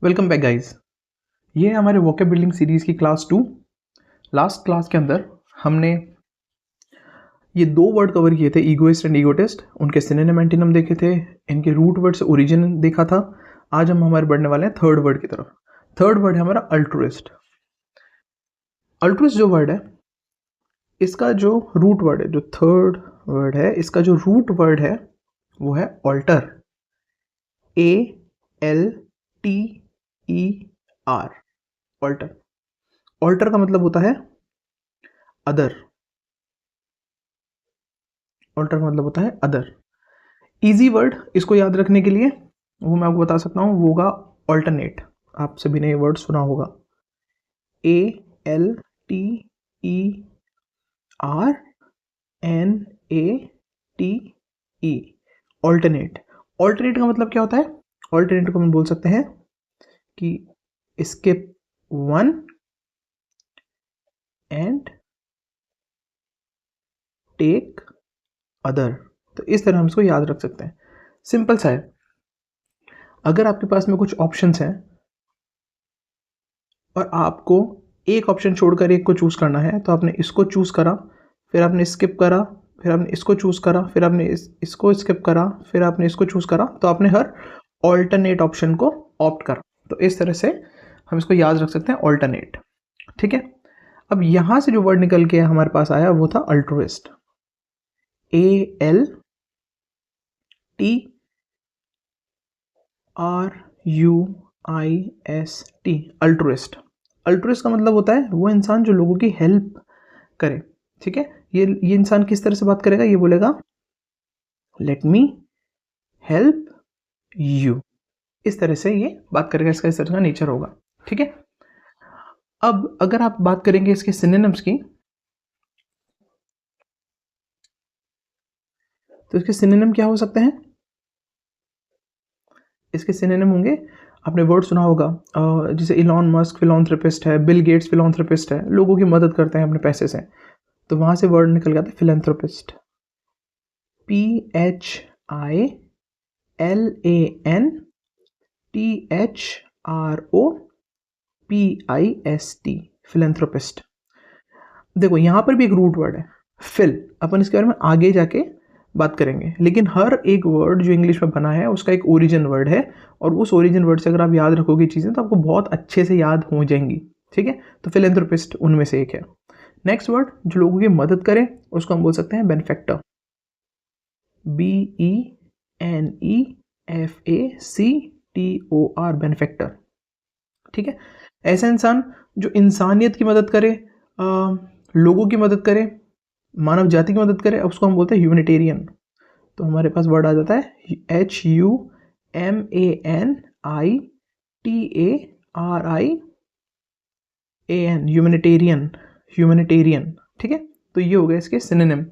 Welcome back guys. ये है हमारे वोकैब बिल्डिंग सीरीज़ की क्लास 2। लास्ट क्लास के अंदर हमने ये दो वर्ड कवर किए थे, ईगोइस्ट एंड ईगोटिस्ट। उनके सिनोनिम एंटोनिम देखे थे, इनके रूट वर्ड से ओरिजिन देखा था। आज हम हमारे बढ़ने वाले हैं थर्ड वर्ड की तरफ। थर्ड वर्ड है हमारा अल्ट्रुइस्ट। अल्ट्रुइस्ट जो वर्ड है, इसका जो रूट वर्ड है, जो थर्ड वर्ड है, इसका जो रूट वर्ड है वो है ऑल्टर। ALTER। ऑल्टर। ऑल्टर का मतलब होता है अदर। ऑल्टर का मतलब होता है अदर। इजी वर्ड इसको याद रखने के लिए वो मैं आपको बता सकता हूँ, वो होगा ऑल्टरनेट। आप सभी ने ये वर्ड सुना होगा, ALTERNATE। ऑल्टरनेट। ऑल्टरनेट का मतलब क्या होता है? ऑल्टरनेट को हम बोल सकते हैं कि skip one and take other. तो इस तरह हम इसको याद रख सकते हैं। सिंपल सा है। अगर आपके पास में कुछ ऑप्शंस हैं और आपको एक ऑप्शन छोड़कर एक को चूज़ करना है, तो आपने इसको चूज़ करा, फिर आपने स्किप करा, फिर आपने इसको चूज़ करा, फिर आपने इसको स्किप करा, फिर आपने इसको चूज़ करा, तो आपने हर ऑल्टरनेट ऑप्शन को ऑप्ट करा। तो इस तरह से हम इसको याद रख सकते हैं, ऑल्टरनेट। ठीक है। अब यहाँ से जो वर्ड निकल के हमारे पास आया वो था अल्ट्रुइस्ट। ALTRUIST। अल्ट्रुइस्ट। अल्ट्रुइस्ट का मतलब होता है वो इंसान जो लोगों की हेल्प करे। ठीक है। ये इंसान किस तरह से बात करेगा? ये बोलेगा लेट मी हेल्प यू। इस तरह से ये बात करेगा, इसका इस तरह का नेचर होगा। ठीक है। अब अगर आप बात करेंगे इसके सिनोनिम्स की, तो इसके सिनोनिम क्या हो सकते हैं? इसके सिनोनिम होंगे, आपने वर्ड सुना होगा, जैसे इलॉन मस्क फिलॉन्थ्रोपिस्ट है, बिल गेट्स फिलॉन्थ्रोपिस्ट है, लोगों की मदद करते हैं अपने पैसे से। तो वहाँ से वर्ड निकल गया था फिलैंथ्रोपिस्ट। PHILANTHROPIST। फिलैंथ्रोपिस्ट। देखो यहाँ पर भी एक रूट वर्ड है फिल। अपन इसके बारे में आगे जाके बात करेंगे, लेकिन हर एक वर्ड जो इंग्लिश में बना है उसका एक ओरिजिन वर्ड है, और उस ओरिजिन वर्ड से अगर आप याद रखोगे चीज़ें तो आपको बहुत अच्छे से याद हो जाएंगी। ठीक है। तो फिलैंथ्रोपिस्ट उनमें से एक है। नेक्स्ट वर्ड जो लोगों की मदद करे उसको हम बोल सकते हैं बेनिफैक्टर। BENEFACTOR। बेनिफैक्टर। ठीक है। ऐसा इंसान जो इंसानियत की मदद करे, लोगों की मदद करे, मानव जाति की मदद करे, उसको हम बोलते हैं ह्यूमैनिटेरियन। तो हमारे पास वर्ड आ जाता है HUMANITARIAN। ह्यूमैनिटेरियन। ह्यूमैनिटेरियन। ठीक है। तो ये हो गया इसके सिनोनिम।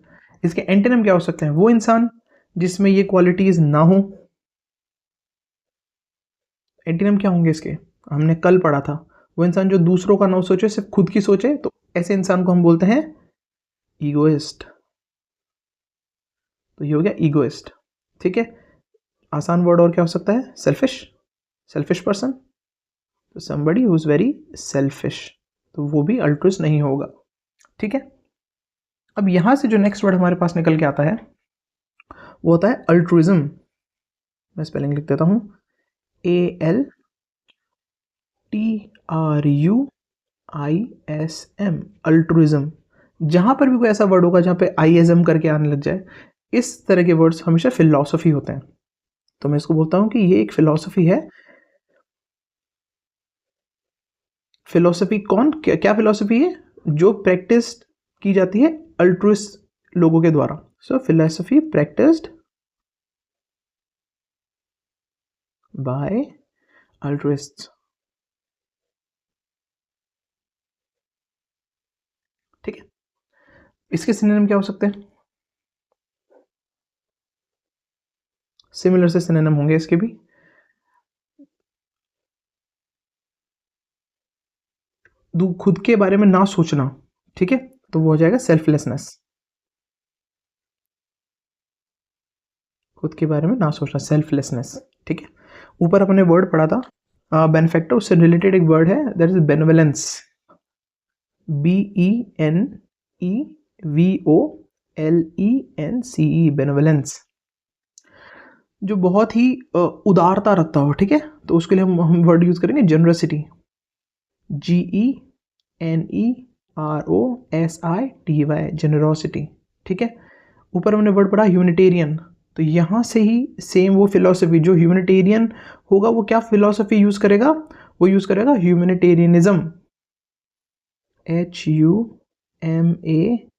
इसके एंटोनिम क्या हो सकते हैं? वो इंसान जिसमें ये क्वालिटीज ना हो। एंटोनिम क्या होंगे इसके? हमने कल पढ़ा था, वो इंसान जो दूसरों का ना सोचे, सिर्फ खुद की सोचे, तो ऐसे इंसान को हम बोलते हैं ईगोइस्ट। तो ये हो गया ईगोइस्ट। ठीक है। आसान वर्ड और क्या हो सकता है? सेल्फिश। Selfish person. तो somebody who is very selfish, तो वो भी अल्ट्रुइस्ट नहीं होगा। ठीक है। अब यहां से जो नेक्स्ट वर्ड हमारे पास निकल के आता है वो होता है अल्ट्रुइज्म। मैं स्पेलिंग लिख देता हूं, ALTRUISM। अल्ट्रुइज्म। जहां पर भी कोई ऐसा वर्ड होगा जहां पे आईएसएम करके आने लग जाए, इस तरह के वर्ड्स हमेशा फिलॉसफी होते हैं। तो मैं इसको बोलता हूं कि ये एक फिलॉसफी है। फिलॉसफी कौन, क्या फिलॉसफी है? जो प्रैक्टिस की जाती है अल्ट्रुइस्ट लोगों के द्वारा। सो फिलॉसफी प्रैक्टिस्ड बाय अल्ट्रुइस्ट्स। ठीक है। इसके सिनोनिम क्या हो सकते हैं? सिमिलर से सिनोनिम होंगे इसके भी। खुद के बारे में ना सोचना। ठीक है। तो वो हो जाएगा सेल्फलेसनेस। खुद के बारे में ना सोचना, सेल्फलेसनेस। ठीक है। ऊपर अपने वर्ड पढ़ा था बेनिफैक्टर, उससे रिलेटेड एक वर्ड है, दैट इज बेनोवलेंस, BENEVOLENCE, बेनोवलेंस, जो बहुत ही उदारता रखता हो, ठीक है। तो उसके लिए हम वर्ड यूज करेंगे जनरसिटी, GENEROSITY, जेनरोसिटी, ठीक है। ऊपर हमने वर्ड पढ़ा ह्यूमनिटेरियन, तो यहाँ से ही सेम वो फिलॉसफी, जो ह्यूमनिटेरियन होगा वो क्या फिलॉसफी यूज करेगा, वो यूज करेगा ह्यूमनिटेरियनिज्म, HUMANITARIANISM,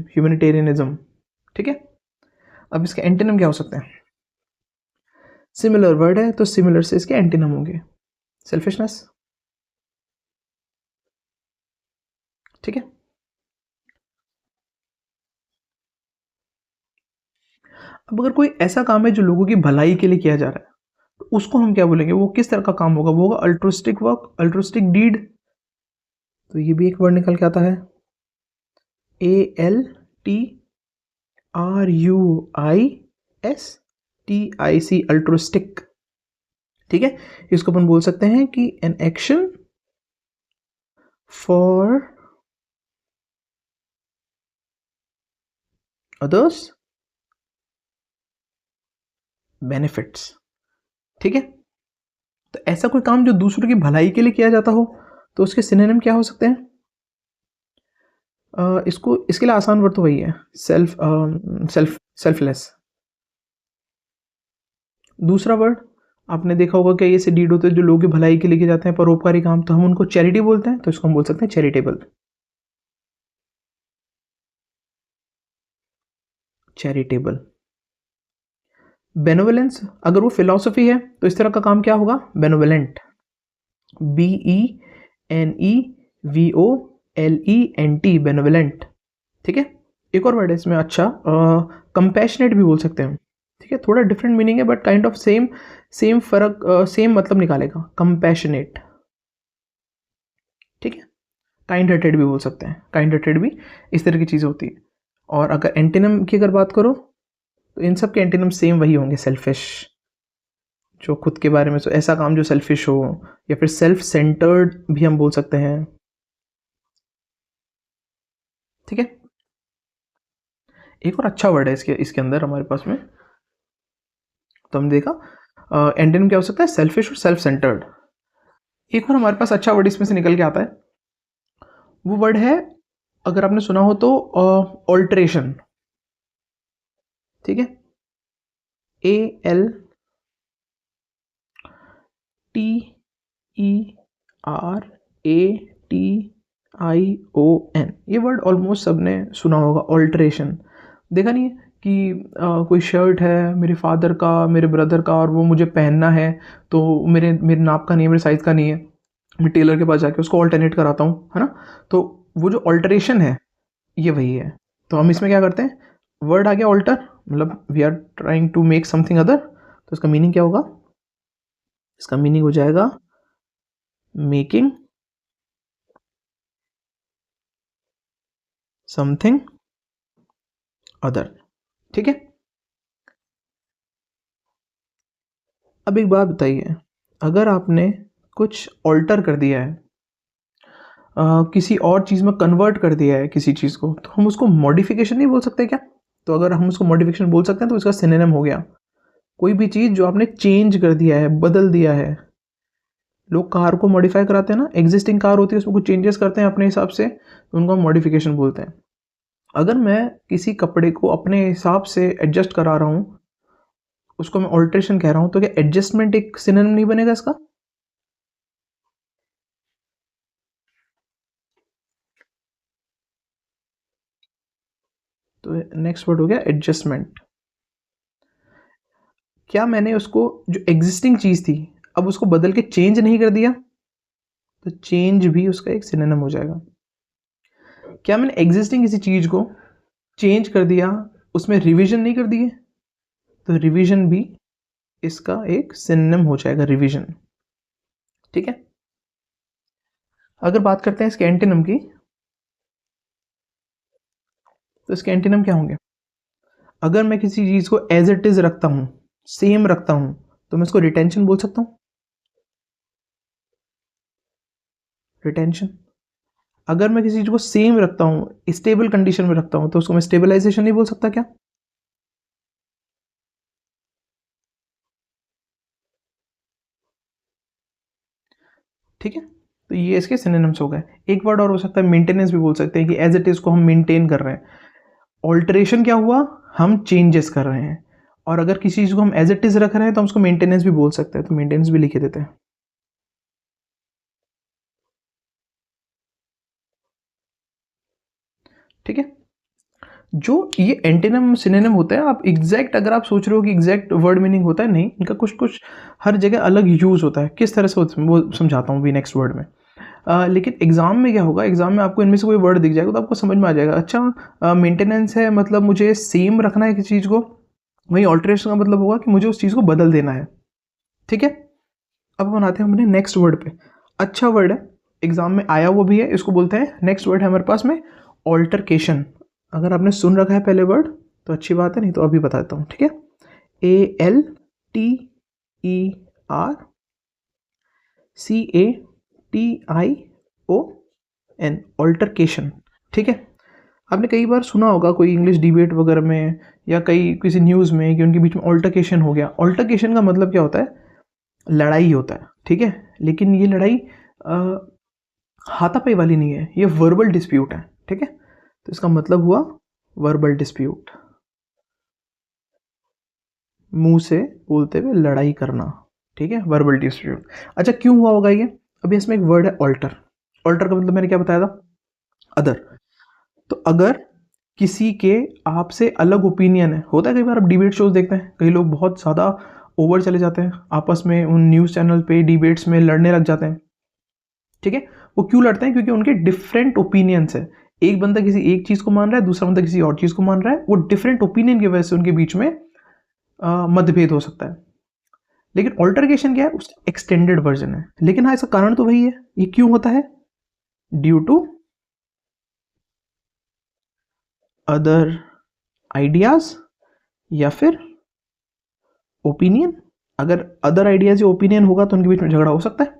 ह्यूमनिटेरियनिज्म, ठीक है। अब इसके एंटीनम क्या हो सकते हैं? सिमिलर वर्ड है तो सिमिलर से इसके एंटीनम होंगे, सेल्फिशनेस, ठीक है। अब अगर कोई ऐसा काम है जो लोगों की भलाई के लिए किया जा रहा है, तो उसको हम क्या बोलेंगे, वो किस तरह का काम होगा, वो होगा अल्ट्रुस्टिक वर्क, अल्ट्रुस्टिक डीड। तो ये भी एक वर्ड निकल के आता है, ALTRUISTIC, अल्ट्रुस्टिक, ठीक है। इसको अपन बोल सकते हैं कि an action for others benefits, ठीक है। तो ऐसा कोई काम जो दूसरों की भलाई के लिए किया जाता हो, तो उसके सिनोनिम क्या हो सकते हैं? इसको, इसके लिए आसान वर्ड तो वही है, सेल्फलेस। दूसरा वर्ड आपने देखा होगा कि ऐसे डीड होते हैं जो लोगों की भलाई के लिए किए जाते हैं, परोपकारी काम, तो हम उनको चैरिटी बोलते हैं, तो इसको हम बोल सकते हैं चैरिटेबल, चैरिटेबल। बेनोवलेंस, अगर वो फिलॉसफी है तो इस तरह का काम क्या होगा, बेनोवलेंट, BENEVOLENT, बेनोवलेंट, ठीक है। एक और वर्ड है इसमें अच्छा, कंपैशनेट भी बोल सकते हैं, ठीक है। थोड़ा डिफरेंट मीनिंग है बट काइंड ऑफ सेम फर्क, सेम मतलब निकालेगा, कंपैशनेट, ठीक है। काइंड हार्टेड भी बोल सकते हैं, काइंड हार्टेड भी इस तरह की चीज़ होती है। और अगर एंटीनम की अगर बात करो, तो इन सब के एंटीनम सेम वही होंगे, सेल्फिश, जो खुद के बारे में, तो ऐसा काम जो सेल्फिश हो, या फिर सेल्फ सेंटर्ड भी हम बोल सकते हैं, ठीक है। एक और अच्छा वर्ड है इसके इसके अंदर हमारे पास में, तो हम देखा एंटीनम क्या हो सकता है, सेल्फिश और सेल्फ सेंटर्ड। एक और हमारे पास अच्छा वर्ड इसमें से निकल के आता है, वो वर्ड है, अगर आपने सुना हो तो ऑल्टरेशन, ठीक है, ALTERATION, ये वर्ड ऑलमोस्ट सबने सुना होगा, ऑल्टरेशन। देखा नहीं है कि कोई शर्ट है मेरे फादर का, मेरे ब्रदर का, और वो मुझे पहनना है, तो मेरे मेरे नाप का नहीं है, मेरे साइज़ का नहीं है, मैं टेलर के पास जाके उसको ऑल्टरनेट कराता हूँ, है ना। तो वो जो ऑल्टरेशन है, ये वही है। तो हम इसमें क्या करते हैं, वर्ड आ गया ऑल्टर, मतलब we are trying to make something other, तो इसका मीनिंग क्या होगा, इसका मीनिंग हो जाएगा मेकिंग समथिंग अदर, ठीक है। अब एक बात बताइए, अगर आपने कुछ ऑल्टर कर दिया है, किसी और चीज़ में कन्वर्ट कर दिया है किसी चीज़ को, तो हम उसको मॉडिफिकेशन नहीं बोल सकते क्या? तो अगर हम उसको मॉडिफिकेशन बोल सकते हैं तो इसका सिनोनिम हो गया, कोई भी चीज़ जो आपने चेंज कर दिया है, बदल दिया है। लोग कार को मॉडिफाई कराते हैं ना, एग्जिस्टिंग कार होती है उसमें कुछ चेंजेस करते हैं अपने हिसाब से, तो उनको हम मॉडिफिकेशन बोलते हैं। अगर मैं किसी कपड़े को अपने हिसाब से एडजस्ट करा रहा हूँ, उसको मैं ऑल्ट्रेशन कह रहा हूँ, तो क्या एडजस्टमेंट एक सिनोनिम नहीं बनेगा इसका? तो नेक्स्ट वर्ड हो गया एडजस्टमेंट। क्या मैंने उसको, जो एग्जिस्टिंग चीज़ थी, अब उसको बदल के चेंज नहीं कर दिया, तो चेंज भी उसका एक सिनोनिम हो जाएगा। क्या मैंने एग्जिस्टिंग किसी चीज़ को चेंज कर दिया, उसमें रिवीजन नहीं कर दिए, तो रिवीजन भी इसका एक सिनोनिम हो जाएगा, रिवीजन, ठीक है। अगर बात करते हैं इसके एंटीनम की, तो इसके एंटीनम क्या होंगे? अगर मैं किसी चीज़ को एज इट इज़ रखता हूँ, सेम रखता हूँ, तो मैं इसको रिटेंशन बोल सकता हूँ। रिटेंशन। अगर मैं किसी चीज़ को सेम रखता हूँ, स्टेबल कंडीशन में रखता हूँ, तो उसको मैं स्टेबलाइजेशन नहीं बोल सकता क्या? ठीक है, तो ये इसके सिनोनिम्स हो गए। एक वर्ड और हो सकता है मेंटेनेंस भी बोल सकते हैं कि एज इट इज़ को हम मेंटेन कर रहे हैं। ऑल्टरेशन क्या हुआ? हम चेंजेस कर रहे हैं। और अगर किसी चीज़ को हम एज इट इज़ रख रहे हैं तो हम उसको मेंटेनेंस भी बोल सकते हैं, तो मेंटेनेंस भी लिखे देते हैं। ठीक है, जो ये एंटीनम सिनोनिम होते हैं, आप एग्जैक्ट अगर आप सोच रहे हो कि एग्जैक्ट वर्ड मीनिंग होता है, नहीं, इनका कुछ कुछ हर जगह अलग यूज़ होता है। किस तरह से वो समझाता हूँ भी नेक्स्ट वर्ड में। लेकिन एग्जाम में क्या होगा, एग्जाम में आपको इनमें से कोई वर्ड दिख जाएगा तो आपको समझ में आ जाएगा, अच्छा मेंटेनेंस है मतलब मुझे सेम रखना है किसी चीज़ को, वहीं ऑल्टरेशन का मतलब होगा कि मुझे उस चीज़ को बदल देना है। ठीक है, अब हम आते हैं अपने नेक्स्ट वर्ड पे। अच्छा वर्ड है, एग्जाम में आया हुआ भी है, इसको बोलते हैं, नेक्स्ट वर्ड है हमारे पास में ऑल्टरकेशन। अगर आपने सुन रखा है पहले वर्ड तो अच्छी बात है, नहीं तो अभी बताता हूँ। ठीक है, ALTERCATION, ऑल्टरकेशन। ठीक है, आपने कई बार सुना होगा कोई इंग्लिश डिबेट वगैरह में या कई किसी न्यूज़ में कि उनके बीच में ऑल्टरकेशन हो गया। ऑल्टरकेशन का मतलब क्या होता है? लड़ाई होता है। ठीक है, लेकिन ये लड़ाई हाथापाई वाली नहीं है, ये वर्बल डिस्प्यूट है। ठीक है, तो इसका मतलब हुआ वर्बल डिस्प्यूट, मुंह से बोलते हुए लड़ाई करना। ठीक है, वर्बल डिस्प्यूट। अच्छा, क्यों हुआ होगा ये? अभी इसमें एक वर्ड है ऑल्टर। ऑल्टर का मतलब मैंने क्या बताया था? अदर। तो अगर किसी के आपसे अलग ओपिनियन है, होता है कई बार आप डिबेट शोज देखते हैं, कई लोग बहुत ज़्यादा ओवर चले जाते हैं आपस में, उन न्यूज़ चैनल पे डिबेट्स में लड़ने लग जाते हैं। ठीक है, वो क्यों लड़ते हैं? क्योंकि उनके डिफरेंट ओपिनियंस है। एक बंदा किसी एक चीज़ को मान रहा है, दूसरा बंदा किसी और चीज़ को मान रहा है, वो डिफरेंट ओपिनियन की वजह से उनके बीच में मतभेद हो सकता है। लेकिन ऑल्टरकेशन क्या है? उसका एक्सटेंडेड वर्जन है। लेकिन हाँ, इसका कारण तो वही है। ये क्यों होता है? ड्यू टू अदर आइडियाज या फिर ओपिनियन। अगर अदर आइडियाज या ओपिनियन होगा तो उनके बीच में झगड़ा हो सकता है।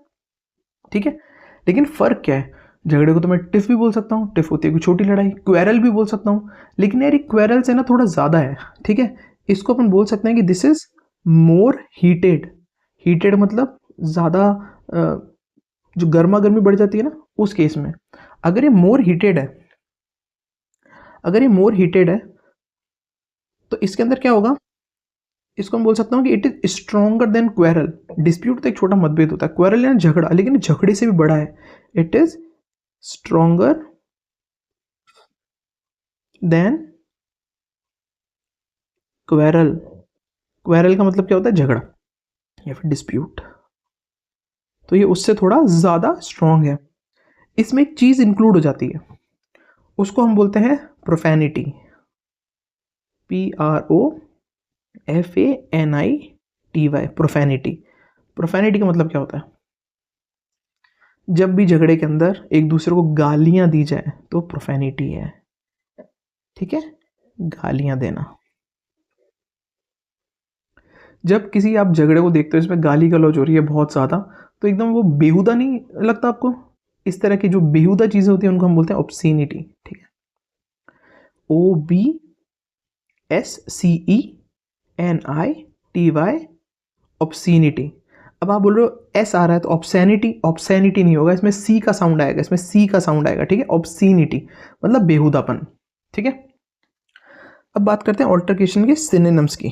ठीक है, लेकिन फ़र्क क्या है? झगड़े को तो मैं टिफ भी बोल सकता हूँ, टिफ होती है कोई छोटी लड़ाई, क्वेरल भी बोल सकता हूँ, लेकिन यार ये क्वेरल से ना थोड़ा ज़्यादा है। ठीक है, इसको अपन बोल सकते हैं कि this is more heated. Heated मतलब ज़्यादा, जो गर्मा गर्मी बढ़ जाती है ना, उस केस में। अगर ये मोर हीटेड है, अगर ये मोर हीटेड है तो इसके अंदर क्या होगा? इसको हम बोल सकता हूँ कि it is stronger than quarrel. Dispute तो एक छोटा मतभेद होता है, क्वेरल यानी झगड़ा, लेकिन झगड़े से भी बड़ा है। It is stronger than quarrel. Quarrel का मतलब क्या होता है? झगड़ा या फिर डिस्प्यूट। तो ये उससे थोड़ा ज़्यादा स्ट्रॉन्ग है। इसमें एक चीज़ इंक्लूड हो जाती है, उसको हम बोलते हैं प्रोफैनिटी। PROFANITY, प्रोफैनिटी। प्रोफैनिटी का मतलब क्या होता है? जब भी झगड़े के अंदर एक दूसरे को गालियां दी जाए तो प्रोफैनिटी है। ठीक है, गालियां देना। जब किसी आप झगड़े को देखते हो इसमें गाली गलौज हो रही है बहुत ज़्यादा, तो एकदम वो बेहुदा नहीं लगता आपको? इस तरह की जो बेहुदा चीज़ें होती हैं उनको हम बोलते हैं ऑब्सीनिटी। ठीक है, OBSCENITY, ऑब्सीनिटी। अब आप बोल रहे हो एस आ रहा है तो ऑब्सैनिटी, ऑब्सैनिटी नहीं होगा, इसमें सी का साउंड आएगा, इसमें सी का साउंड आएगा। ठीक है, ऑब्सीनिटी मतलब बेहुदापन। ठीक है, अब बात करते हैं ऑल्टरकेशन के सिनोनिम्स की।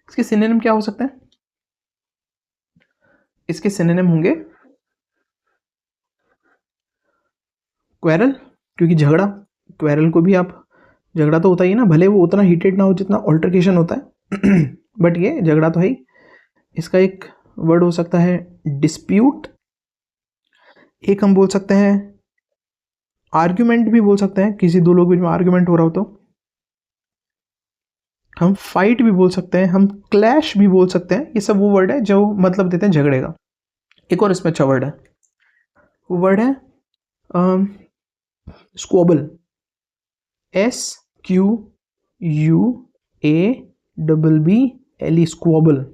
इसके सिनोनिम क्या हो सकते हैं? इसके सिनोनिम होंगे क्वेरल, क्योंकि झगड़ा, क्वेरल को भी आप, झगड़ा तो होता ही है ना, भले वो उतना हीटेड ना हो जितना ऑल्टरकेशन होता है बट ये झगड़ा तो है ही। इसका एक वर्ड हो सकता है डिस्प्यूट। एक हम बोल सकते हैं आर्ग्यूमेंट भी बोल सकते हैं, किसी दो लोग बीच में आर्ग्यूमेंट हो रहा हो तो। हम फाइट भी बोल सकते हैं, हम क्लैश भी बोल सकते हैं। ये सब वो वर्ड है जो मतलब देते हैं झगड़े का। एक और इसमें अच्छा वर्ड है वो वर्ड है स्क्वॉबल, SQUABBLE, स्क्वॉबल।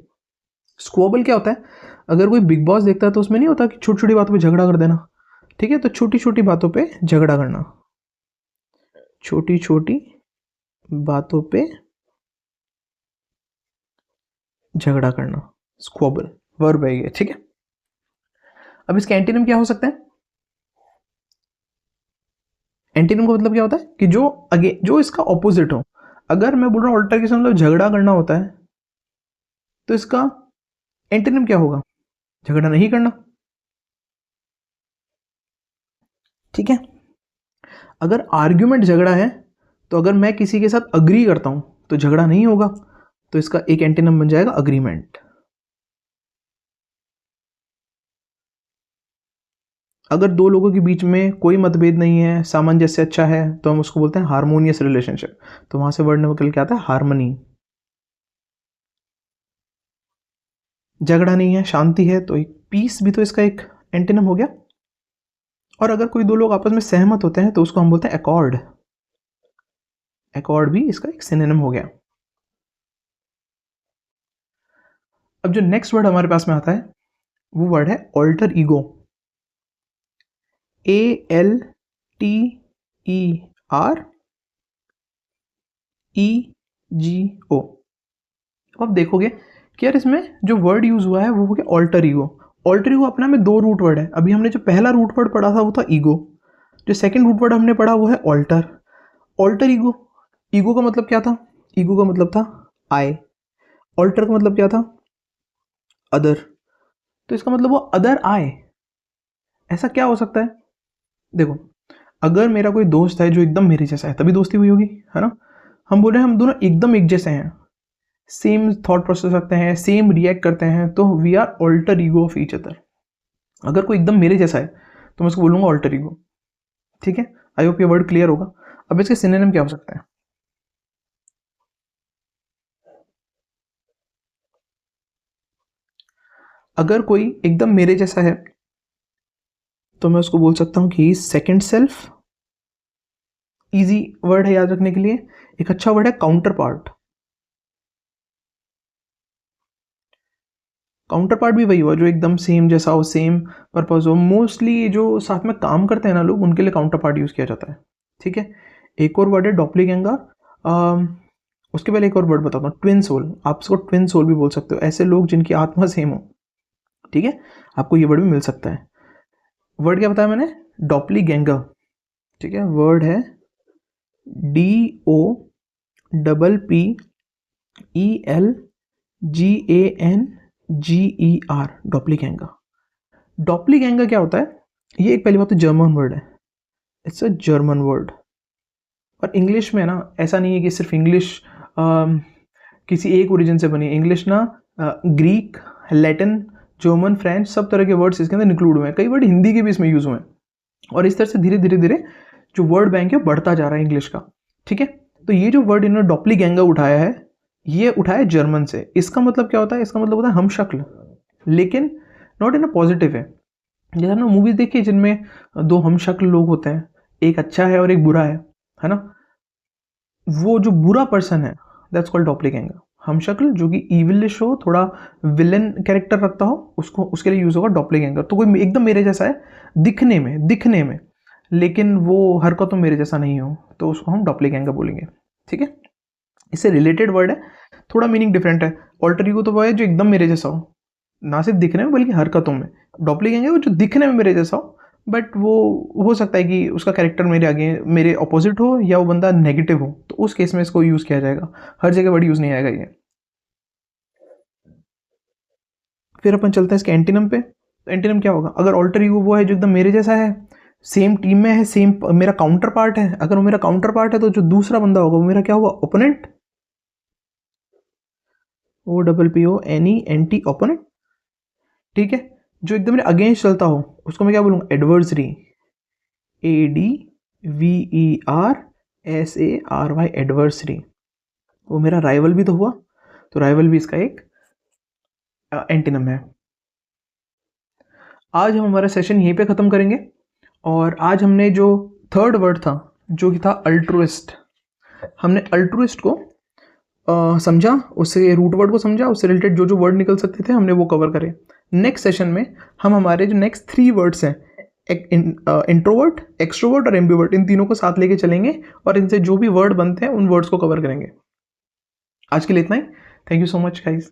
स्क्वॉबल क्या होता है? अगर कोई बिग बॉस देखता है तो उसमें नहीं होता कि छोटी छोटी बातों पे झगड़ा कर देना, ठीक है? तो छोटी छोटी बातों पे झगड़ा करना, छोटी छोटी बातों पे झगड़ा करना, स्क्वॉबल वर्ब है ये, ठीक है? अब इसका एंटीनिम क्या हो सकता है? एंटीनिम का मतलब क्या होता है कि जो इसका ऑपोजिट हो। अगर मैं बोल रहा हूँ अल्टरकेशन मतलब झगड़ा करना होता है, तो इसका एंटीनिम क्या होगा? झगड़ा नहीं करना, ठीक है? अगर आर्ग्यूमेंट झगड़ा है, तो अगर मैं किसी के साथ अग्री करता हूं तो झगड़ा नहीं होगा, तो इसका एक एंटीनिम बन जाएगा अग्रीमेंट। अगर दो लोगों के बीच में कोई मतभेद नहीं है, सामंजस्य अच्छा है, तो हम उसको बोलते हैं हार्मोनियस रिलेशनशिप। तो वहां से वर्ड निकल के आता है हार्मनी। झगड़ा नहीं है, शांति है, तो एक पीस भी तो इसका एक एंटीनिम हो गया। और अगर कोई दो लोग आपस में सहमत होते हैं तो उसको हम बोलते हैं एकॉर्ड। एकॉर्ड भी इसका एक सिनोनिम हो गया। अब जो नेक्स्ट वर्ड हमारे पास में आता है वो वर्ड है ऑल्टर ईगो। ALTEREGO। अब देखोगे कि यार इसमें जो वर्ड यूज हुआ है वो हो गया ऑल्टर ईगो। ऑल्टर ईगो अपने में दो रूट वर्ड है। अभी हमने जो पहला रूट वर्ड पढ़ा था वो था ईगो, जो सेकंड रूट वर्ड हमने पढ़ा वो है ऑल्टर। ऑल्टर ईगो, ईगो का मतलब क्या था? ईगो का मतलब था आई। ऑल्टर का मतलब क्या था? अदर। तो इसका मतलब वो अदर आई। ऐसा क्या हो सकता है? देखो, अगर मेरा कोई दोस्त है जो एकदम मेरे जैसा है तभी दोस्ती हुई होगी, है ना? हम बोल रहे हैं हम दोनों एकदम एक जैसे हैं, सेम थॉट प्रोसेस रखते हैं, सेम रिएक्ट करते हैं, तो we are alter ego of each other. अगर कोई एकदम मेरे जैसा है तो मैं उसको बोलूंगा ऑल्टर ईगो, ठीक है? आई होप ये वर्ड क्लियर होगा। अब इसके सिनोनिम क्या हो सकता है? अगर कोई एकदम मेरे जैसा है तो मैं उसको बोल सकता हूँ कि सेकंड सेल्फ। इजी वर्ड है याद रखने के लिए। एक अच्छा वर्ड है काउंटर पार्ट। काउंटर पार्ट भी वही हुआ जो एकदम सेम जैसा हो, सेम पर्पज हो। मोस्टली जो साथ में काम करते हैं ना लोग, उनके लिए काउंटर पार्ट यूज किया जाता है, ठीक है? एक और वर्ड है डॉप्लीगैंगर। उसके पहले एक और वर्ड बताता हूँ, ट्विन सोल। आप इसको ट्विन सोल भी बोल सकते हो, ऐसे लोग जिनकी आत्मा सेम हो, ठीक है? आपको ये वर्ड भी मिल सकता है। वर्ड क्या बताया मैंने? डॉप्लीगैंगर, ठीक है? वर्ड है DOPPELGANGER, डॉप्लीगैंगर। डॉप्लीगैंगर क्या होता है? ये एक पहली बात तो जर्मन वर्ड है, इट्स अ जर्मन वर्ड। और इंग्लिश में ना ऐसा नहीं है कि सिर्फ इंग्लिश किसी एक ओरिजिन से बनी है। इंग्लिश ना ग्रीक, लैटिन, जर्मन, फ्रेंच, सब तरह के वर्ड्स इसके अंदर इंक्लूड हुए हैं। कई वर्ड हिंदी के भी इसमें यूज हुए हैं। और इस तरह से धीरे धीरे धीरे जो वर्ड बैंक है बढ़ता जा रहा है इंग्लिश का, ठीक है? तो ये जो वर्ड इन्होंने डॉप्लीगैंगर उठाया है, ये उठाया जर्मन से। इसका मतलब क्या होता है? इसका मतलब होता है हम शक्ल, लेकिन नॉट इन अ पॉजिटिव है। जैसे हमने मूवीज देखी जिनमें दो हम शक्ल लोग होते हैं, एक अच्छा है और एक बुरा है ना? वो जो बुरा पर्सन है दैट्स कॉल्ड डॉप्लीगैंगर। हम शक्ल जो कि इविलिश हो, थोड़ा विलन कैरेक्टर रखता हो, उसको उसके लिए यूज होगा डॉप्लीगैंगर। तो कोई एकदम मेरे जैसा है दिखने में, लेकिन वो हरकतों मेरे जैसा नहीं हो, तो उसको हम डॉप्लीगैंगर बोलेंगे, ठीक है? इससे रिलेटेड वर्ड है, थोड़ा मीनिंग डिफरेंट है। ऑल्टर ईगो तो वो है जो एकदम मेरे जैसा हो, ना सिर्फ दिखने में बल्कि हरकतों में। डॉप्लीगैंगर वो जो दिखने में मेरे जैसा हो, बट वो हो सकता है कि उसका कैरेक्टर मेरे आगे मेरे ऑपोजिट हो, या वो बंदा नेगेटिव हो, तो उस केस में इसको यूज़ किया जाएगा। हर जगह वर्ड यूज़ नहीं आएगा ये। फिर अपन चलते हैं इसके एंटीनम पे। तो एंटीनम क्या होगा? अगर ऑल्टर ईगो वो है जो एकदम मेरे जैसा है, सेम टीम में है, सेम मेरा काउंटर पार्ट है। अगर वो मेरा काउंटर पार्ट है तो जो दूसरा बंदा होगा वो मेरा क्या हुआ? ओपोनेंट। OPPONENT, ओपोनेंट, ठीक है? जो एकदम मेरे अगेंस्ट चलता हो उसको मैं क्या बोलूँगा? एडवर्सरी। ADVERSARY, adversary. वो मेरा राइवल भी तो हुआ, तो राइवल भी इसका एक एंटीनम है। आज हम हमारा सेशन यहीं पे ख़त्म करेंगे। और आज हमने जो थर्ड वर्ड था जो कि था अल्ट्रुइस्ट, हमने अल्ट्रुइस्ट को समझा, उससे रूट वर्ड को समझा, उससे रिलेटेड जो जो वर्ड निकल सकते थे हमने वो कवर करे। नेक्स्ट सेशन में हम हमारे जो नेक्स्ट 3 वर्ड्स हैं, इंट्रोवर्ट, एक्सट्रोवर्ट और एम्बिवर्ट, इन तीनों को साथ लेके चलेंगे और इनसे जो भी वर्ड बनते हैं उन वर्ड्स को कवर करेंगे। आज के लिए इतना ही। Thank you so much guys.